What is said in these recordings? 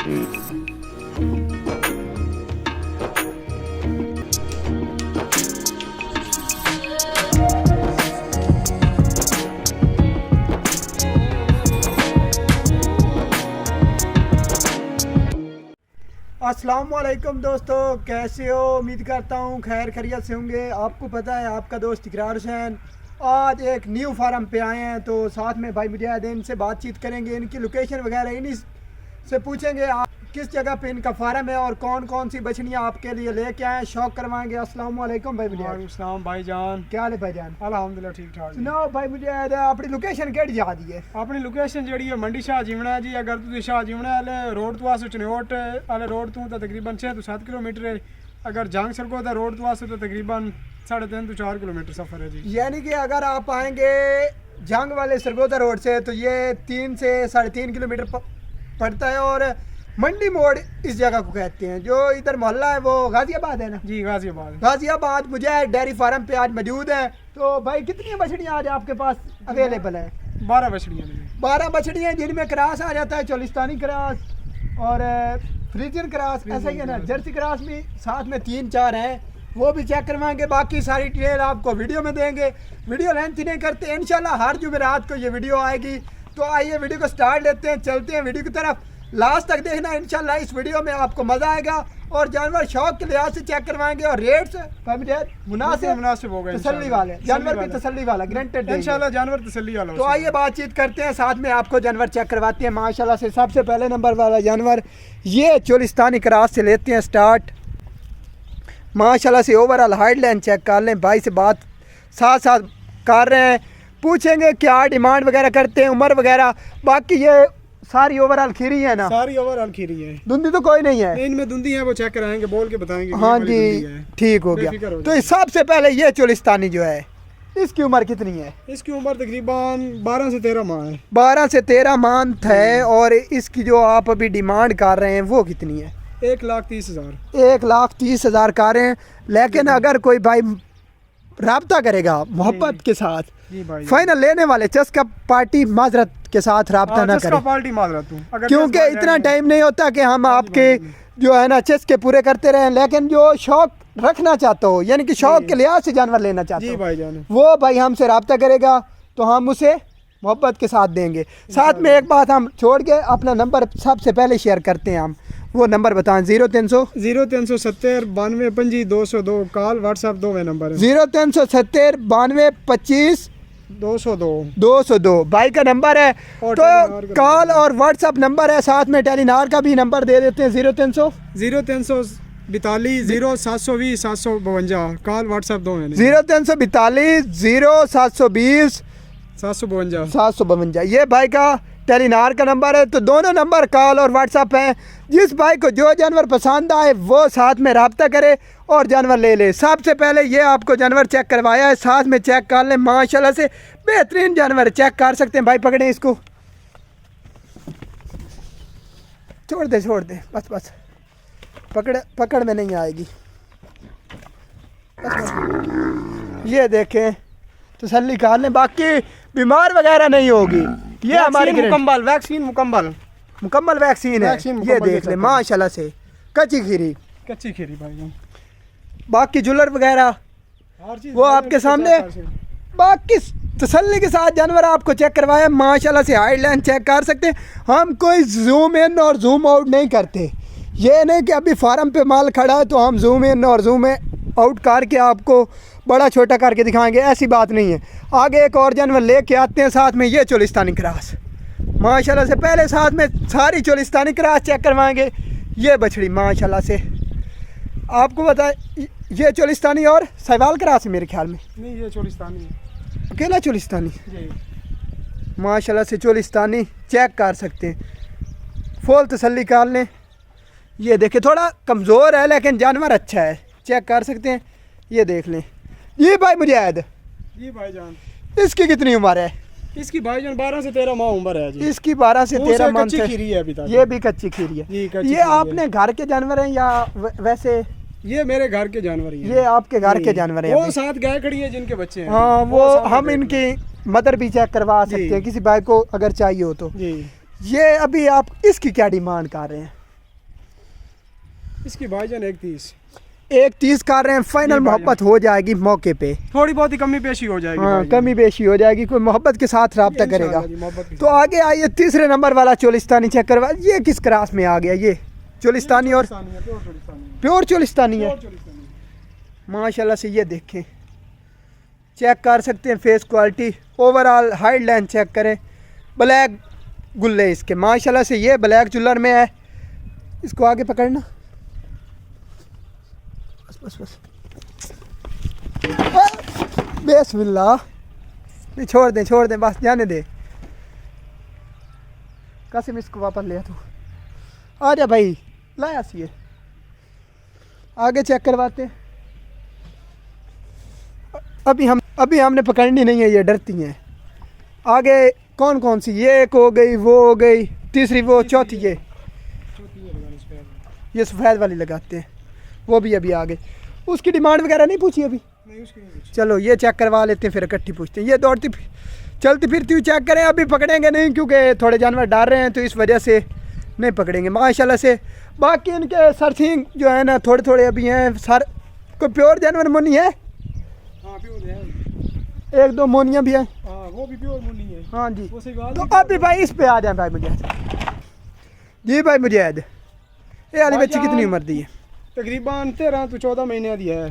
अस्सलामुअलैकुम दोस्तों, कैसे हो? उम्मीद करता हूँ खैर खैरियत से होंगे। आपको पता है आपका दोस्त इकरार हुसैन आज एक न्यू फार्म पे आए हैं, तो साथ में भाई मुजाहिद इनसे बातचीत करेंगे, इनकी लोकेशन वगैरह इन्हीं से पूछेंगे आप किस जगह पे इनका फार्म है और कौन कौन सी बछड़ियाँ आपके लिए लेके आए हैं, शौक करवाएंगे। अस्सलाम वालेकुम भाई मुजाहिद। वालेकुम भाईजान, क्या हाल है भाईजान? अल्हम्दुलिल्लाह ठीक ठाक। सुनाओ भाई मुजाहिद, अपनी लोकेशन केड़ी जा दी है? अपनी लोकेशन जी है मंडी शाह जीवना जी। अगर तुम शाह जीवना वाले रोड तो आसो चनोट वाले रोड तो तकरीबन 6 to 7 किलोमीटर है। अगर जंग सरको का रोड तो आसो तो तकरीबन 3.5 to 4 किलोमीटर सफ़र है जी। यानी कि अगर आप आएंगे जंग वाले सरगोदा रोड से तो ये 3 से 3.5 किलोमीटर पड़ता है। और मंडी मोड़ इस जगह को कहते हैं। जो इधर मोहल्ला है वो गाजियाबाद है ना जी, गाजियाबाद। गाजियाबाद मुझे डेयरी फार्म पे आज मौजूद है। तो भाई कितनी बछड़ियाँ आज आपके पास अवेलेबल है? 12 बछड़ियाँ। 12 बछड़ियाँ जिनमें क्रॉस आ जाता है, चोलिस्तानी क्रॉस और फ्रीजियन क्रॉस, ऐसा ही है ना। जर्सी क्रॉस भी साथ में 3-4 हैं, वो भी चेक करवाएंगे। बाकी सारी डिटेल आपको वीडियो में देंगे। वीडियो लेंथ नहीं करते, इंशाल्लाह हर जुमेरात को ये वीडियो आएगी। तो आइए वीडियो को स्टार्ट लेते हैं, चलते हैं वीडियो की तरफ। लास्ट तक देखना, इंशाल्लाह इस वीडियो में आपको मजा आएगा। और जानवर शौक के लिहाज से चेक करवाएंगे और रेट्स मुनासिब होगा, तसल्ली वाले जानवर की तसल्ली वाला ग्रांटेड इंशाल्लाह, जानवर तसल्ली वाला। तो आइए बातचीत करते हैं, साथ में आपको जानवर चेक करवाते हैं माशाल्लाह से। सबसे पहले नंबर वाला जानवर ये चोलिस्तानी क्रॉस से लेते हैं स्टार्ट। माशाल्लाह से ओवरऑल हाइट लाइन चेक कर लें। भाई से बात साथ साथ कर रहे हैं, पूछेंगे क्या डिमांड वगैरह करते हैं, उम्र वगैरह। बाकी ये सारी ओवरऑल खीरी है ना? सारी ओवरऑल खीरी है, धुंधी तो कोई नहीं है। इनमें धुंधी है, वो चेक कराएंगे, बोल के बताएंगे। हाँ जी, ठीक हो गया। तो सबसे पहले ये चोलिस्तानी जो है इसकी उम्र कितनी है? इसकी उम्र तकरीबन 12 से 13 माह है। 12 से 13 मंथ है। और इसकी जो आप अभी डिमांड कर रहे हैं वो कितनी है? 1,30,000। 1,30,000 कर रहे हैं। लेकिन अगर कोई भाई राब्ता करेगा मोहब्बत के साथ, फाइनल लेने वाले चस्का पार्टी माजरत के साथ राब्ता ना करें, पार्टी माजरत क्योंकि इतना टाइम नहीं होता कि हम आपके जो है ना चस्के पूरे करते रहें। लेकिन जो शौक रखना चाहते हो, यानी कि शौक के लिहाज से जानवर लेना चाहते हो, वो भाई हमसे राब्ता करेगा तो हम उसे मोहब्बत के साथ देंगे। साथ में एक बात हम छोड़ के अपना नंबर सबसे पहले शेयर करते हैं, हम वो नंबर बताएं। 0370 92 25 202 कॉल व्हाट्सएप 2 नंबर है। 0370 92 25 202 भाई का नंबर है। तो कॉल और व्हाट्सएप नंबर है, साथ में टेलीनार का भी नंबर दे देते हैं। 0300 042 0720 752 कॉल व्हाट्सएप 2 है। 0342 0720 752 ये भाई का टेलीनार का नंबर है। तो दोनों नंबर कॉल और व्हाट्सएप हैं। जिस भाई को जो जानवर पसंद आए वो साथ में रब्ता करे और जानवर ले ले। सबसे पहले ये आपको जानवर चेक करवाया है, साथ में चेक कर लें। माशाल्लाह से बेहतरीन जानवर चेक कर सकते हैं। भाई पकड़ें इसको, छोड़ दे बस पकड़ में नहीं आएगी। बस। ये देखें, तसल्ली कर लें, बाकी बीमार वगैरह नहीं होगी। ये हमारी वैक्सीन मुकम्मल वैक्सीन है। ये देख ले माशाल्लाह से कच्ची खीरी भाई। बाकी जुलर वगैरह वो आपके सामने। बाकी तसल्ली के साथ जानवर आपको चेक करवाया माशाल्लाह से। हाइट लाइन चेक कर सकते हैं। हम कोई जूम इन और जूम आउट नहीं करते। ये नहीं कि अभी फार्म पे माल खड़ा है तो हम जूम इन और जूम आउट करके आपको बड़ा छोटा करके दिखाएंगे, ऐसी बात नहीं है। आगे एक और जानवर लेके आते हैं, साथ में ये चोलिस्तानी क्रॉस माशाल्लाह से। पहले साथ में सारी चोलिस्तानी क्रॉस चेक करवाएंगे। ये बछड़ी माशाल्लाह से आपको बताए, ये चोलिस्तानी और सहवाल क्रॉस है मेरे ख्याल में। नहीं, ये चोलिस्तानी है, अकेला चोलिस्तानी माशाल्लाह से। चोलिस्तानी चेक कर सकते हैं, फुल तसल्ली कर लें। ये देखें थोड़ा कमज़ोर है लेकिन जानवर अच्छा है, चेक कर सकते हैं। ये देख लें। ये भाई मुजाहिद, जी भाईजान, इसकी कितनी उम्र है? इसकी भाईजान 12 से 13 माह उम्र है जी। इसकी 12 से 13 माह कच्ची खीरी है अभी तक। ये भी कच्ची खीरी है। ये आपने घर के जानवर हैं या वैसे? ये मेरे घर के जानवर हैं। ये आपके घर के जानवर हैं। वो साथ गाय खड़ी है जिनके बच्चे हैं। हाँ, वो हम इनकी मदर भी चेक करवा सकते हैं किसी भाई को अगर चाहिए हो तो। ये अभी आप इसकी क्या डिमांड कर रहे हैं? इसकी भाईजान 130 130 कर रहे हैं, फाइनल मोहब्बत हो जाएगी मौके पे, थोड़ी बहुत ही कमी पेशी हो जाएगी। हाँ कमी बेशी हो जाएगी, कोई मोहब्बत के साथ रब्ता करेगा। तो आगे आइए तीसरे नंबर वाला चोलिस्तानी चेक करवा। ये किस क्रास में आ गया? ये चोलिस्तानी और प्योर चोलिस्तानी है माशाल्लाह से। ये देखें, चेक कर सकते हैं face quality, overall height line check करें। ब्लैक गुल्ले इसके माशाल्लाह से, ये ब्लैक जुलर में है। इसको आगे पकड़ना, बस बस बस, बिस्मिल्लाह। नहीं छोड़ दें बस, जाने दे। कासिम इसको वापस ले तू, आ जा भाई, लाया सी ये। आगे चेक करवाते हैं। अभी हमने पकड़नी नहीं है, ये डरती हैं। आगे कौन कौन सी? ये एक हो गई, वो हो गई, तीसरी वो, चौथी ये सफ़ेद वाली लगाते हैं, वो भी अभी आ गई। उसकी डिमांड वगैरह नहीं पूछी अभी? नहीं, उसकी नहीं पूछी। चलो ये चेक करवा लेते हैं, फिर इकट्ठी पूछते हैं। ये दौड़ती चलती फिरती हुई चेक करें। अभी पकड़ेंगे नहीं क्योंकि थोड़े जानवर डाल रहे हैं, तो इस वजह से नहीं पकड़ेंगे माशाल्लाह से। बाकी इनके सरसिंग जो है ना थोड़े थोड़े अभी हैं। सर कोई प्योर जानवर मुन्नी है? हाँ प्योर है, एक दो मोनियाँ भी हैं। हाँ वो भी प्योर मुन्नी है। हाँ जी। वो सही बात तो अभी भाई इस पे आ जाए भाई मुजाहिद जी। भाई मुजाहिद, ये वाली बच्ची कितनी उम्र दी है? तकरीबन 13 to 14 महीने दी है।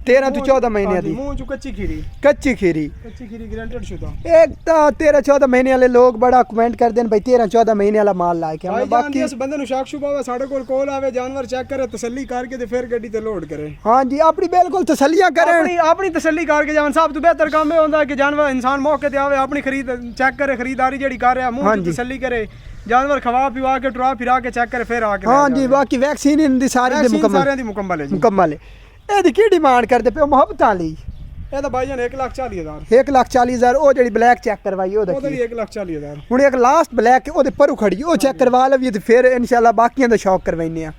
13 to 14 महीने दी। मुंह जो कच्ची खीरी कच्ची खीरी ग्रांटेड शुदा। एक तो 13-14 महीने वाले लोग बड़ा कमेंट कर देन भाई 13-14 महीने वाला माल लाए के। हम बाकी इस बंदे नु शक शुबा वे साडे कोल कॉल आवे, जानवर चेक करे, तसल्ली करके ते फिर गड्डी ते लोड करे। हां जी, अपनी बिल्कुल तसल्लियां करें, अपनी तसल्ली करके जावन साहब तो बेहतर काम है होंदा कि जानवर इंसान मौके ते आवे, अपनी खरीद चेक करे, खरीदारी जेडी कर रहा मुंह की तसल्ली करे, जानवर खवा पिवा के टुरा फिरा के चेक करे फिर आके। हां जी, बाकी वैक्सीन इन दी सारी दी मुकम्मल है। मुकम्मल है। एदी की डिमांड करदे पे मोहब्बतां लई? ਇਹ ਤਾਂ ਭਾਈਜਾਨ 1,40,000 1,40,000। ਉਹ ਜਿਹੜੀ ਬਲੈਕ ਚੈੱਕ ਕਰਵਾਈ ਉਹਦਾ ਉਹਦਾ ਵੀ 1,40,000। ਹੁਣ ਇੱਕ ਲਾਸਟ ਬਲੈਕ ਉਹਦੇ ਪਰੂ ਖੜੀ, ਉਹ ਚੈੱਕ ਕਰਵਾ ਲਈਏ ਤੇ ਫਿਰ ਇਨਸ਼ਾਅੱਲਾ ਬਾਕੀਆਂ ਦਾ ਸ਼ੌਕ ਕਰਵਾਈਨੇ ਆ।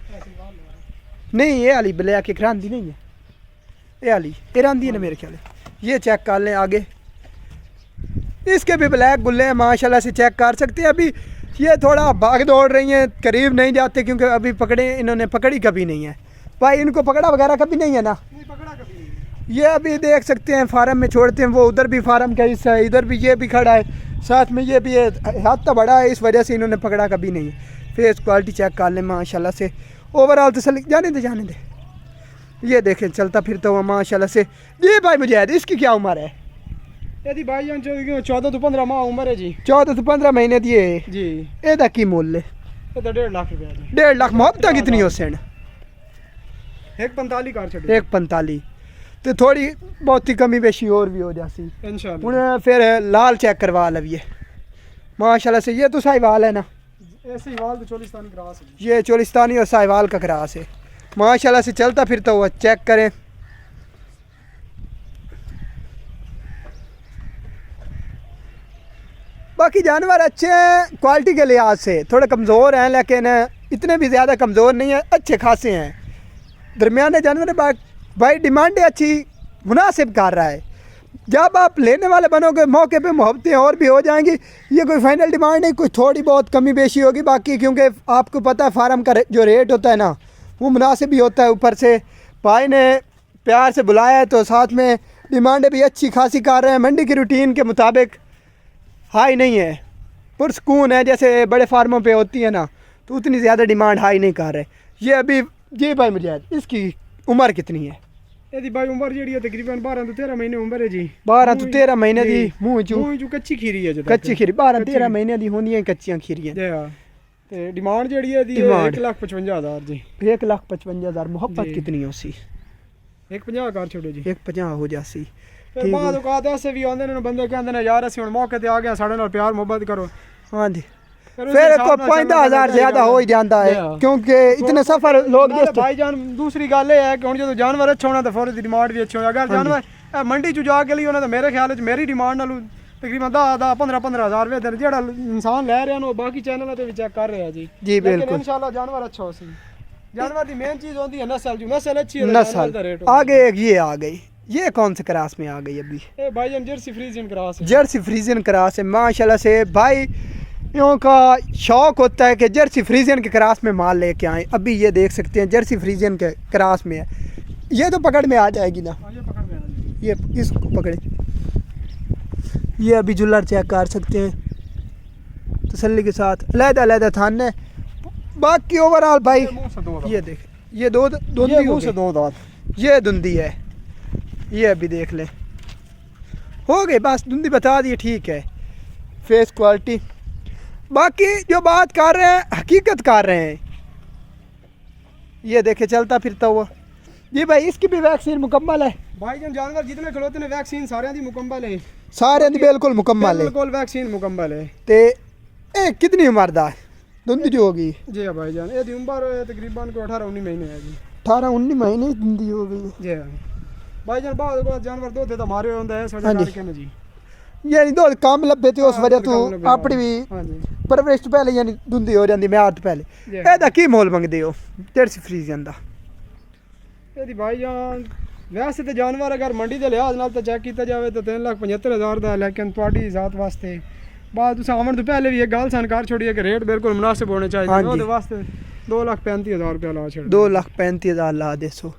नहीं ये वाली ब्लैक एक रांदी नहीं है, ये वाली ये रांदी है ना मेरे ख्याल है। ये चेक कर लें आगे, इसके भी ब्लैक गुल्ले हैं माशाल्लाह से, चेक कर सकते हैं। अभी ये थोड़ा भाग दौड़ रही हैं, करीब नहीं जाते क्योंकि अभी पकड़े इन्होंने पकड़ी कभी नहीं है भाई, इनको पकड़ा वगैरह कभी नहीं है ना। नहीं पकड़ा कभी नहीं। ये अभी देख सकते हैं फार्म में छोड़ते हैं, वो उधर भी फार्म का हिस्सा है, इधर भी ये भी खड़ा है, साथ में ये भी है, हाथ तो बड़ा है, इस वजह से इन्होंने पकड़ा कभी नहीं है। फेस क्वालिटी चेक कर लें माशाल्लाह से, ओवरऑल तसल्ली। जाने दे ये देखें चलता फिरता हुआ माशाल्लाह से। जी भाई मुजाहिद, इसकी क्या उम्र है? यदि भाईजान 14 to 15 माह उम्र है जी। 14 से 15 महीने दिए जी। ਇਹਦਾ ਕੀ ਮੁੱਲ ਹੈ? ਇਹਦਾ 1.5 ਲੱਖ ਰੁਪਏ ਜੀ। 1.5 ਲੱਖ। ਮੁਹੱਬਤਾਂ ਕਿਤਨੀ ਹੋ ਸਨ? 1.45 ਕਰ ਛੱਡੋ। 1.45 ਤੇ ਥੋੜੀ ਬਹੁਤੀ ਕਮੀ बेशी और भी हो जासी इंशाल्लाह। ਹੁਣ फिर लाल चेक करवा लविए माशाल्लाह से। ये तो साहिवाल है ना? ऐसे ही वाल तो चोलिस्तानी क्रॉस है। ये चोलिस्तानी और साहिवाल का क्रॉस है माशाल्लाह से। चलता फिरता हुआ चेक करें। बाकी जानवर अच्छे हैं क्वालिटी के लिहाज से, थोड़े कमज़ोर हैं लेकिन इतने भी ज़्यादा कमज़ोर नहीं हैं, अच्छे खासे हैं, दरमियाने जानवर। भाई डिमांड अच्छी मुनासिब कर रहा है। जब आप लेने वाले बनोगे मौके पे मोहब्बतें और भी हो जाएंगी। ये कोई फाइनल डिमांड नहीं, कोई थोड़ी बहुत कमी बेशी होगी बाकी, क्योंकि आपको पता है फार्म का जो रेट होता है ना वो मुनासिब ही होता है। ऊपर से भाई ने प्यार से बुलाया है तो साथ में डिमांडें भी अच्छी खासी कर रहे हैं, मंडी की रूटीन के मुताबिक हाई नहीं है, पुरसकून है। जैसे बड़े फार्मों पे होती है ना तो उतनी ज़्यादा डिमांड हाई नहीं कर रहे। ये अभी जी भाई मुजाहिद, इसकी उम्र कितनी है? ਇਹਦੀ ਬਾਈ ਉਮਰ ਜਿਹੜੀ ਹੈ ਤਕਰੀਬਨ 12 ਤੋਂ 13 ਮਹੀਨੇ ਉਮਰ ਹੈ ਜੀ। 12 ਤੋਂ 13 ਮਹੀਨੇ ਦੀ ਮੂੰਹ ਚੋਂ ਕੱਚੀ ਖੀਰੀ ਹੈ। ਕੱਚੀ ਖੀਰੀ 12-13 ਮਹੀਨੇ ਦੀ ਹੁੰਦੀਆਂ ਕੱਚੀਆਂ ਖੀਰੀਆਂ। ਤੇ ਡਿਮਾਂਡ ਜਿਹੜੀ ਹੈ ਦੀ 1,55,000 ਜੀ। 1,55,000। मोहब्बत कितनी हो सी? 1,50 ਕਰ ਛੱਡੋ ਜੀ। 1,50 ਹੋ ਜਾਸੀ। ਫਿਰ ਬਾਅਦ ਔਕਾਤ ਐਸੇ ਵੀ ਆਉਂਦੇ ਨੇ ਬੰਦੇ ਕਹਿੰਦੇ ਨੇ ਯਾਰ ਅਸੀਂ ਹੁਣ ਮੌਕੇ ਤੇ ਆ ਗਏ, ਸਾਡੇ ਨਾਲ ਪਿਆਰ ਮੁਹੱਬਤ ਕਰੋ। हाँ जी, फिर तो 50,000 ज़्यादा हो ही जाता है क्योंकि इतने सफ़र लोग। भाईजान दूसरी गल है कि जो जानवर अच्छा होना तो फिर डिमांड भी अच्छी होनी। अगर जानवर मंडी च जाके लिए होना तो मेरे ख्याल मेरी डिमांड नाल तकरीबन 10-15,000 रुपए जेड़ा इंसान लै रहे हैं बाकी चैनलों पे भी चेक कर रहे हैं जी। जी बिल्कुल, इंशाल्लाह जानवर अच्छा हो सी। जानवर की मेन चीज़ होती है नस्ल, जो नस्ल अच्छी है नस्ल। आगे एक ये आ गई, ये कौन से क्रास में आ गई अभी? भाईजान जर्सी फ्रीजियन क्रास है। जर्सी फ्रीजियन क्रास है माशाल्लाह से। भाई यों का शौक होता है कि जर्सी फ्रीजियन के क्रॉस में माल लेके आए। अभी ये देख सकते हैं जर्सी फ्रीजियन के क्रॉस में है। ये तो पकड़ में आ जाएगी ना, ये पकड़ में आ जाएगी। ये इसको पकड़े। ये अभी जुलर चेक कर सकते हैं तसल्ली के साथ, अलहदा थाने। बाकी ओवरऑल भाई ये देख, ये दो दांत, ये धुंदी है। ये अभी देख ले, हो गई बस, धुंदी बता दी, ठीक है। फेस क्वालिटी बाकी जो बात कर रहे हैं हकीकत कर रहे हैं। ये देखे चलता फिरता हुआ। जी भाई इसकी भी वैक्सीन मुकम्मल है भाईजान। जानवर जितने खड़ोते ने वैक्सीन सारे दी मुकम्मल है, सारे दी बिल्कुल मुकम्मल है, बिल्कुल वैक्सीन मुकम्मल है। ते ए कितनी उम्र दा धुंदी जो होगी? जी हाँ भाईजान, ये दी उम्र तकरीबन को 18-19 महीने है जी। 18-19 महीने धुंदी हो गई है जी हाँ भाईजान। बाद जानवर दो थे तो मारे होंगे है साढ़े हाँ के जी। यानी दो काम लब्बे थे उस वजह तू अपनी भी हाँ जी परवरिश तो पहले यानी धुंदी हो जाती म्यार तो पहले। ਇਹਦਾ ਕੀ ਮੁੱਲ ਮੰਗਦੇ ਹੋ ਜਰਸੀ ਫਰੀਜ਼ੀਅਨ ਦਾ? ਇਹਦੀ ਭਾਈਜਾਨ ਵੈਸੇ ਤੇ ਜਾਨਵਰ ਅਗਰ ਮੰਡੀ ਦੇ ਲਿਹਾਜ਼ ਨਾਲ ਤਾਂ ਚੈੱਕ ਕੀਤਾ ਜਾਵੇ ਤਾਂ 3,75,000 ਦਾ, ਲੇਕਿਨ ਤੁਹਾਡੀ ਜ਼ਾਤ ਵਾਸਤੇ ਬਾਅਦ ਤੁਸੀਂ ਆਉਣ ਤੋਂ ਪਹਿਲੇ ਵੀ ਇਹ ਗੱਲ ਸੰਕਾਰ ਛੋੜੀਏ ਕਿ ਰੇਟ ਬਿਲਕੁਲ ਮੁਨਾਸਿਬ ਹੋਣੇ ਚਾਹੀਦੇ। ਉਹਦੇ ਵਾਸਤੇ 2,35,000 रुपया ला छोड़। 2,35,000 ला दे सो।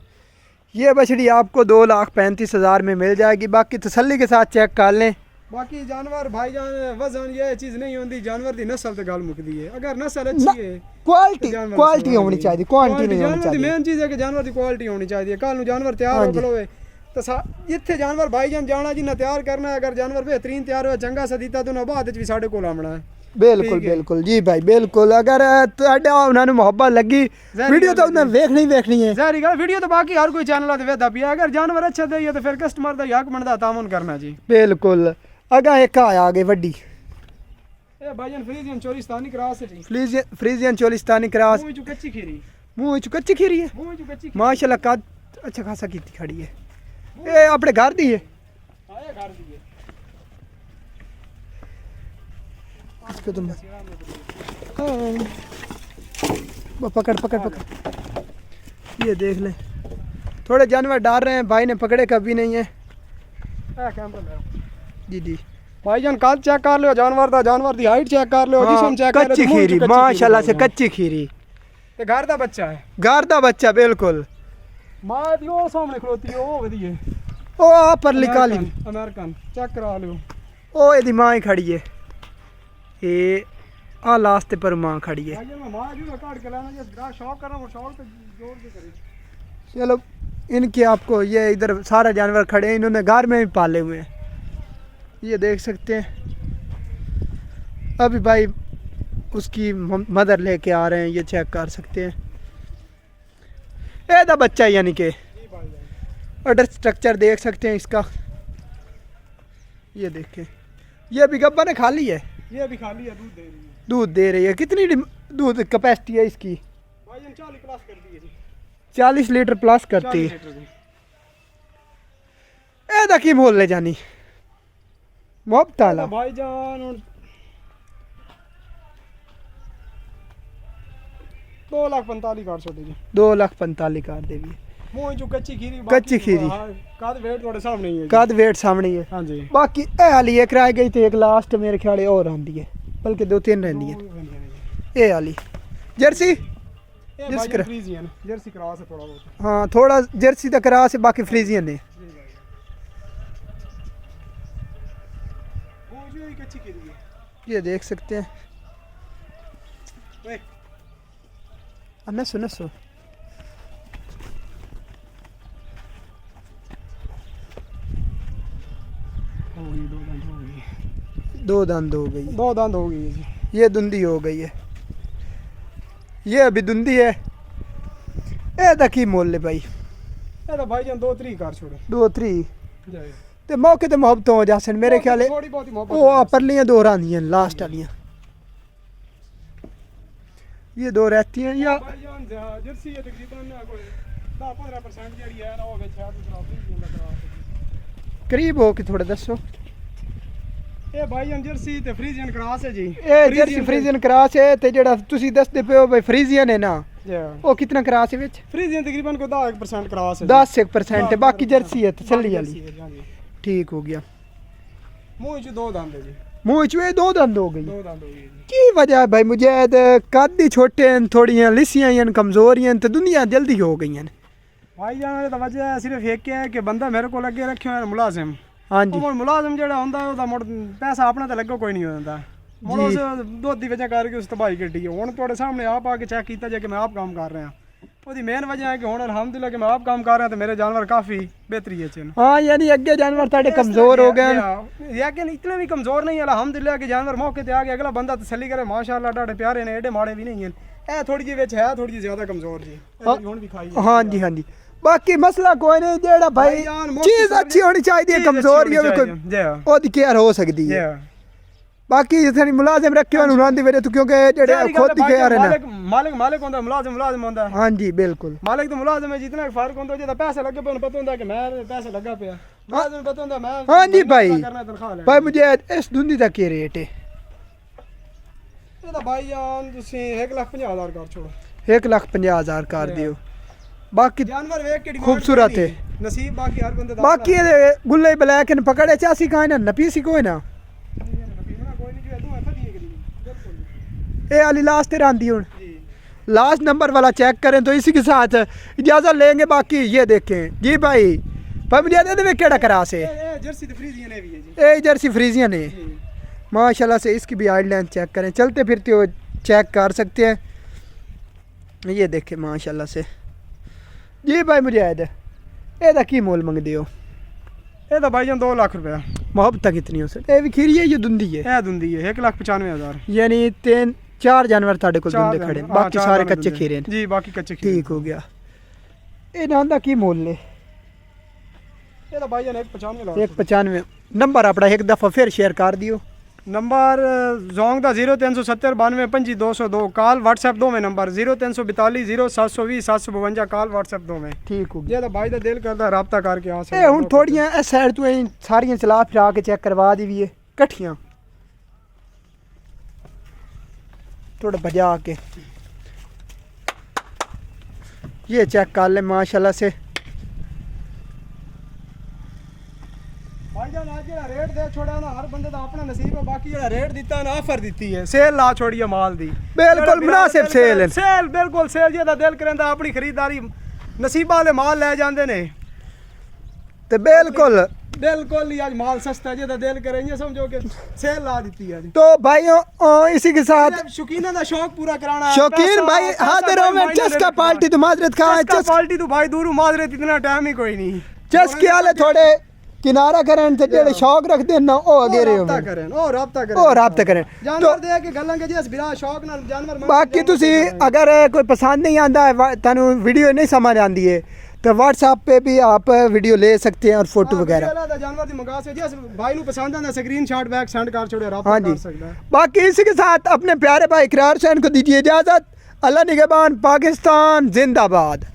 ये बछड़ी आपको 2,35,000 में मिल जाएगी। बाकी तसल्ली के साथ चेक कर लें। बाकी जानवर भाईजान वजन ये चीज़ नहीं होती, जानवर की नस्ल तो गल मुकदी है। अगर नस्ल अच्छी है, क्वालिटी होनी चाहिए, क्वांटिटी नहीं होनी चाहिए। मेन चीज़ है कि जानवर की क्वालिटी होनी चाहिए। कल नूं जानवर तैयार हो खलोवे तो जिथे जानवर भाईजान जाना जिन्हें तैयार करना है, अगर जानवर बेहतरीन तैयार हो चंगा सा दिता तो बाद भी साढ़े कोल आना है। बिल्कुल बिल्कुल जी भाई बिल्कुल। अगर उन्होंने मोहब्बत लगी वीडियो तो उन्हें देखनी देखनी है। सारी गल वीडियो तो बाकी हर कोई चैनल ते वेदा पिया। अगर जानवर अच्छा दे तो फिर कस्टमर का हक बनता तामुन करना जी। बिल्कुल। अगा एक आया आगे वड्डी ए भाईजान फ्रीजियन चोलिस्तानी क्रॉस है जी। Friesian Cholistani cross. मुंह चु कच्ची खीरी, मुंह चु कच्ची खीरी है। मुंह चु कच्ची माशाल्लाह का अच्छा खासा कीती खड़ी है। ए अपने घर दी है। आया घर दी है। इसको तुम पकड़ पकड़ पकड़। ये देख ले, थोड़े जानवर डाल रहे हैं भाई ने, पकड़े कभी नहीं है। जी जी भाईजान कल चेक कर लो जानवर दा, जानवर दी हाइट चेक कर लो, जिस्म चेक कर लो। कच्ची खीरी माशाल्लाह से कच्ची खीरी। ते घर दा बच्चा है, घर दा बच्चा बिल्कुल। मां दी ओ सामने खलोती है, ओ वधिए ओ आ पर निकाली अमेरिकन चेक करा लो। ओ एदी मां ही खड़ी है। ये आ लास्ट पर मां खड़ी है। भाईजान मैं मां जो काट के लाना जिस ग्राहक शौक कर रहा हूं, शौक पे जोर के करे। चलो इनके आपको ये इधर सारे जानवर खड़े हैं, इन्होंने घर में भी पाले हुए हैं। ये देख सकते हैं। अभी भाई उसकी मदर लेके आ रहे हैं, ये चेक कर सकते हैं। एदा बच्चा यानी कि अडर स्ट्रक्चर देख सकते हैं इसका। ये देखें, ये भी गब्बर ने खाली है, ये भी खाली है, दूध दे रही है। दूध दे रही है। कितनी दूध कैपेसिटी है इसकी? भाईजान 40 प्लस कर दी है जी। 40 लीटर प्लस करती है। एदा की मोल ले जानी मोहब्बत आला भाईजान 2,45,000 कर छोड़ी जी। 2,45,000 कर देगी। मुंह चु कच्ची खीरी, कच्ची खीरी। काद वेट थोड़े सामने ही है, काद वेट सामने ही है। हां जी। बाकी ए वाली एक रह गई थी, एक लास्ट मेरे ख्याल और आंदी है, बल्कि 2-3 रहनी है। ए वाली जर्सी फ्रीजियन जर्सी क्रॉस है थोड़ा बहुत। हाँ थोड़ा जर्सी का क्रॉस है, बाकी फ्रीजियन है। ये देख सकते हैं। नसो नसो दो दांत हो गई, 2 दांत हो गई जी। ये धुंदी हो गई है, ये अभी धुंदी है। ए तक ही मोल ले भाई, ए तो भाईजान 2-3 कर छोड़े। 2-3 ते मौके ते मोहब्बत हो जासन मेरे ख्याल थोड़ी बहुत ही मोहब्बत। ओ परलियां 2 रहंदी हैं लास्ट वालियां, ये 2 रहती हैं। या भाईजान जर्सी है तकरीबन कोई 10-15% जेडी है ना, हो गई 6 तो करीब हो के थोड़ा दसो। ए भाईजान जर्सी ते फ्रीजियन क्रॉस है जी। ए जर्सी फ्रीजियन क्रॉस है ते जेड़ा तुसी दसदे पे हो भाई फ्रीजियन है ना, ओ कितना क्रॉस है विच? फ्रीजियन तकरीबन को 10% क्रॉस है। 10% है, बाकी जर्सी है तसल्ली वाली। ठीक हो गया। मुंह चु 2 दांत है जी। मुंह चुए दो दंद हो गई 2 दंद हो गई जी। की वजह है भाई मुझे कद ही छोटे हैं थोड़ियाँ लिसियां हैं कमज़ोर हैं तो दुनिया जल्दी हो गई हैं भाई जान तो वजह सिर्फ एक है कि बंदा मेरे को लगे रखे हुए मुलाजिम हाँ जी ਉਹ ਮੁਲਾਜ਼ਮ ਜਿਹੜਾ ਹੁੰਦਾ ਉਹਦਾ ਮੁੜ ਪੈਸਾ ਆਪਣਾ ਤਾਂ ਲੱਗੋ ਕੋਈ ਨਹੀਂ ਹੋ ਜਾਂਦਾ ਮੁੜ ਉਸ ਦੁੱਧ ਦੀ ਵਜ੍ਹਾ ਕਰਕੇ ਉਸ ਤਬਾਹੀ ਕੱਢੀ ਹੁਣ ਤੁਹਾਡੇ ਸਾਹਮਣੇ ਆਪ ਆ ਕੇ ਚੈੱਕ ਕੀਤਾ ਜੇ ਕਿ ਮੈਂ ਆਪ ਕੰਮ ਕਰ ਰਿਹਾ ਉਹਦੀ ਮੇਨ ਵਜ੍ਹਾ ਹੈ ਕਿ ਹੁਣ ਅਲਹਮਦੁਲਿਲਾ ਕਿ ਮੈਂ ਆਪ ਕੰਮ ਕਰ ਰਿਹਾ ਤੇ ਮੇਰੇ ਜਾਨਵਰ ਕਾਫੀ ਬਿਹਤਰੀ ਹੈ ਚ हाँ यानी अगे जानवर ताड़े कमज़ोर हो गए लेकिन इतने भी कमजोर नहीं है अल्हम्दुलिल्लाह कि जानवर मौके ते आ गए अगला बंदा तसल्ली करे माशाअल्लाह डाडे प्यारे ने एडे माड़े भी नहीं हैं ए थोड़ी जी विच है थोड़ी जी ज्यादा कमजोर जी हुन भी खाई हाँ जी हाँ जी बाकी मसला कोई नहीं जेड़ा भाई चीज अच्छी होनी चाहिए कमजोर ही होवे कोई ओदी केयर हो सकती है बाकी इतनी मुलाजिम रखे हुए उन्हां दी वजह तो क्योंकि जेड़े खुद ही केयर है ना मालिक होंदा मुलाजिम होंदा हाँ जी बिल्कुल मालिक तो मुलाजिम है जितना फर्क होंदा जेदा पैसे लगे पे पता होंदा कि मैं पैसे लगा पे मुलाजिम पता होंदा मैं हाँ जी भाई करना तनख्वाह ले भाई मुझे इस धुंदी का क्या रेट है ਇਹਦਾ ਭਾਈ ਜਾਨ ਤੁਸੀਂ 1,50,000 ਕਰ ਛੋੜੋ 1,50,000 कर दियो बाकी जानवर वेख के खूबसूरत है नसीब बाकी हर बंदे दा बाकी ये गुल्ले ब्लैक ने पकड़े चासी का ना नपीसी कोई ना ये वाली लास्ट तेरा आंदी हुन लास्ट नंबर वाला चेक करें तो इसी के साथ इजाजत लेंगे बाकी ये देखें जी भाई भाई मुझे दे दे केड़ा करा से ये जर्सी तो फ्रीजियन है भी है जी ए जर्सी फ्रीजियन है माशाल्लाह से इसकी भी आइडलाइन चेक करें चलते फिरते हो चेक कर सकते हैं ये देखें माशाल्लाह से जी भाई मुझे आए एदा की मोल मंग दियो ਇਹਦਾ ਭਾਈ ਜਾਨ 2 ਲੱਖ ਰੁਪਇਆ मोहब्बत कितनी हो सर ये भी खीरी है ये दुंदी है ਇਹ ਦੁੰਦੀ ਹੈ 1,95,000 यानी 3-4 जानवर ताड़े को दुंदे खड़े हैं, बाकी सारे कच्चे खीरे हैं जी बाकी कच्चे खीरे ठीक हो गया ये नांदा की मोल ले ਇਹਦਾ ਭਾਈ ਜਾਨ 1,95,000 195 नंबर अपना एक दफ़ा फिर शेयर कर दियो नंबर जोंग दा 0370 92 25 202 कॉल व्हाट्सएप दो में नंबर 0342 0720 752 कॉल व्हाट्सएप दो में ठीक हो गया ਜੇ ਤਾਂ ਭਾਈ ਦਾ ਦਿਲ ਕਰਦਾ ਰਾਬਤਾ ਕਰਕੇ ਆ ਇਹ ਹੁਣ ਥੋੜੀਆਂ ਇਸ ਸਾਈਡ ਤੋਂ ਅਸੀਂ ਸਾਰੀਆਂ ਚਲਾ ਫਿਰਾ ਕੇ ਚੈੱਕ ਕਰਵਾ ਦੀ ਵੀ ਹੈ ਇਕੱਠੀਆਂ थोड़ा बजा के ये चेक कर ले माशाल्लाह से भाईजान आज ਜਿਹੜਾ ਰੇਟ ਦੇ ਛੋੜਿਆ ਨਾ ਹਰ ਬੰਦੇ ਦਾ ਆਪਣਾ ਨਸੀਬ ਹੈ ਬਾਕੀ ਜਿਹੜਾ ਰੇਟ ਦਿੱਤਾ ਨਾ ਆਫਰ ਦਿੱਤੀ ਹੈ ਸੇਲ ਲਾ ਛੋੜੀ ਹੈ ਮਾਲ ਦੀ बिल्कुल मुनासिब सेल है ਸੇਲ ਬਿਲਕੁਲ ਸੇਲ ਜਿਹਦਾ ਦਿਲ ਕਰਦਾ ਆਪਣੀ ਖਰੀਦਦਾਰੀ ਨਸੀਬਾਂ ਵਾਲੇ ਮਾਲ ਲੈ ਜਾਂਦੇ ਨੇ तो बिल्कुल बिल्कुल ही आज माल सस्ता है ਜਿਹਦਾ ਦਿਲ ਕਰੇ ਇਹ ਸਮਝੋ ਕਿ ਸੇਲ ਲਾ ਦਿੱਤੀ ਹੈ ਜੀ तो भाइयों इसी के साथ शौकीनों का शौक पूरा कराना है शौकीन भाई हाजिर हो में चस्का पार्टी तो माजरत कहाँ है चस्का पार्टी तो भाई दूर माजरत इतना टाइम ही कोई नहीं चस्के वाले थोड़े किनारा करें ते जेड़े शौक रखते हैं ना ओ अगेरे हो राब्ता करें जानवर दे के गल्लां के जिस बिना शौक नाल जानवर बाकी तुसी अगर कोई पसंद नहीं आंदा है तानू वीडियो नहीं समझ आंदी है तो व्हाट्सएप पे भी आप वीडियो ले सकते हैं और फोटो वगैरह जानवर दी मंगा से जिस भाई नु पसंद आंदा स्क्रीनशॉट बैक सेंड कर छोड़े राब्ता कर सकदा है बाकी इसी के साथ अपने प्यारे भाई इकरार हुसैन को दीजिए इजाजत अल्लाह निगहबान पाकिस्तान जिंदाबाद।